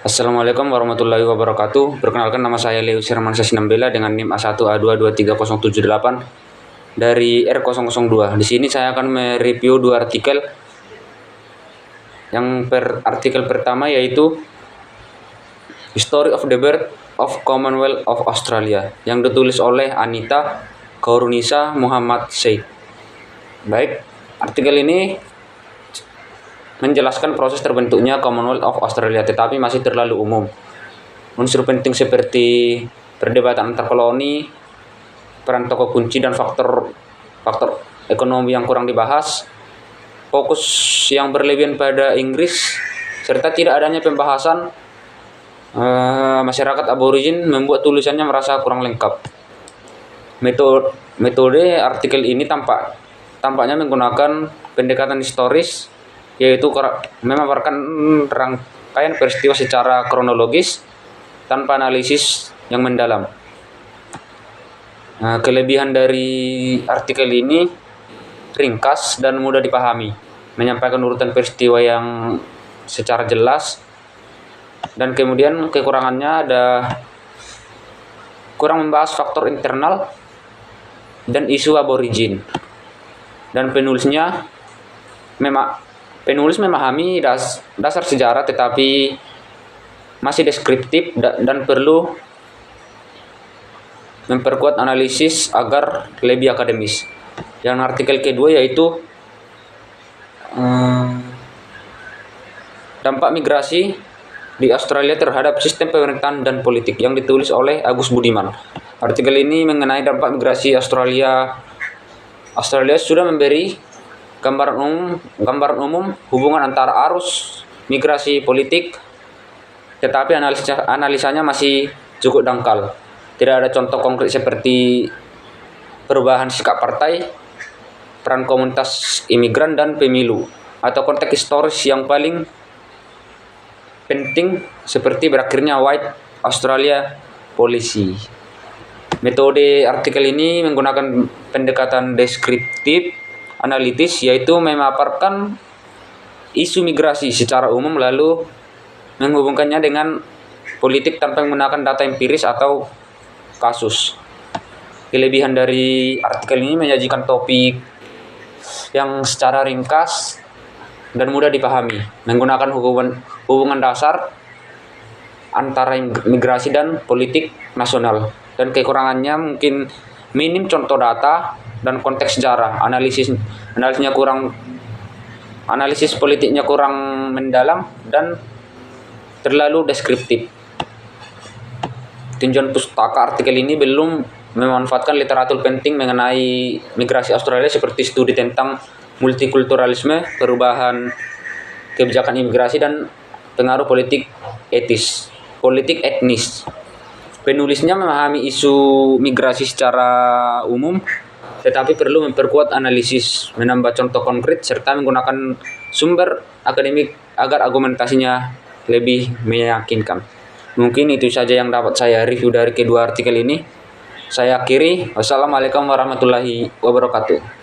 Assalamualaikum warahmatullahi wabarakatuh. Perkenalkan, nama saya Leo Sirmansyah Sinambela dengan NIM A1A2230078 dari R002. Di sini saya akan mereview dua artikel. Artikel pertama yaitu History of the Birth of Commonwealth of Australia yang ditulis oleh Anita Kaurunisa Muhammad Sheikh. Baik, artikel ini menjelaskan proses terbentuknya Commonwealth of Australia, tetapi masih terlalu umum. Unsur penting seperti perdebatan antar koloni, peran tokoh kunci, dan faktor ekonomi yang kurang dibahas, fokus yang berlebihan pada Inggris, serta tidak adanya pembahasan masyarakat aborigin membuat tulisannya merasa kurang lengkap. Metode artikel ini tampaknya menggunakan pendekatan historis, yaitu memaparkan rangkaian peristiwa secara kronologis tanpa analisis yang mendalam. Kelebihan dari artikel ini ringkas dan mudah dipahami, menyampaikan urutan peristiwa yang secara jelas, dan kemudian kekurangannya ada kurang membahas faktor internal dan isu aborigin, dan penulis memahami dasar sejarah tetapi masih deskriptif dan perlu memperkuat analisis agar lebih akademis. Yang artikel kedua yaitu dampak migrasi di Australia terhadap sistem pemerintahan dan politik yang ditulis oleh Agus Budiman. Artikel ini mengenai dampak migrasi Australia sudah memberi gambaran umum hubungan antara arus migrasi politik, tetapi analisanya masih cukup dangkal. Tidak ada contoh konkret seperti perubahan sikap partai, peran komunitas imigran, dan pemilu, atau konteks historis yang paling penting seperti berakhirnya White Australia Policy. Metode artikel ini menggunakan pendekatan deskriptif analitis, yaitu memaparkan isu migrasi secara umum lalu menghubungkannya dengan politik tanpa menggunakan data empiris atau kasus. Kelebihan dari artikel ini menyajikan topik yang secara ringkas dan mudah dipahami, menggunakan hubungan dasar antara migrasi dan politik nasional, dan kekurangannya mungkin minim contoh data dan konteks sejarah. Analisis politiknya kurang mendalam dan terlalu deskriptif. Tinjauan pustaka artikel ini belum memanfaatkan literatur penting mengenai migrasi Australia seperti studi tentang multikulturalisme, perubahan kebijakan imigrasi, dan pengaruh politik etnis. Penulisnya memahami isu migrasi secara umum, tetapi perlu memperkuat analisis, menambah contoh konkret, serta menggunakan sumber akademik agar argumentasinya lebih meyakinkan. Mungkin itu saja yang dapat saya review dari kedua artikel ini. Saya akhiri. Wassalamualaikum warahmatullahi wabarakatuh.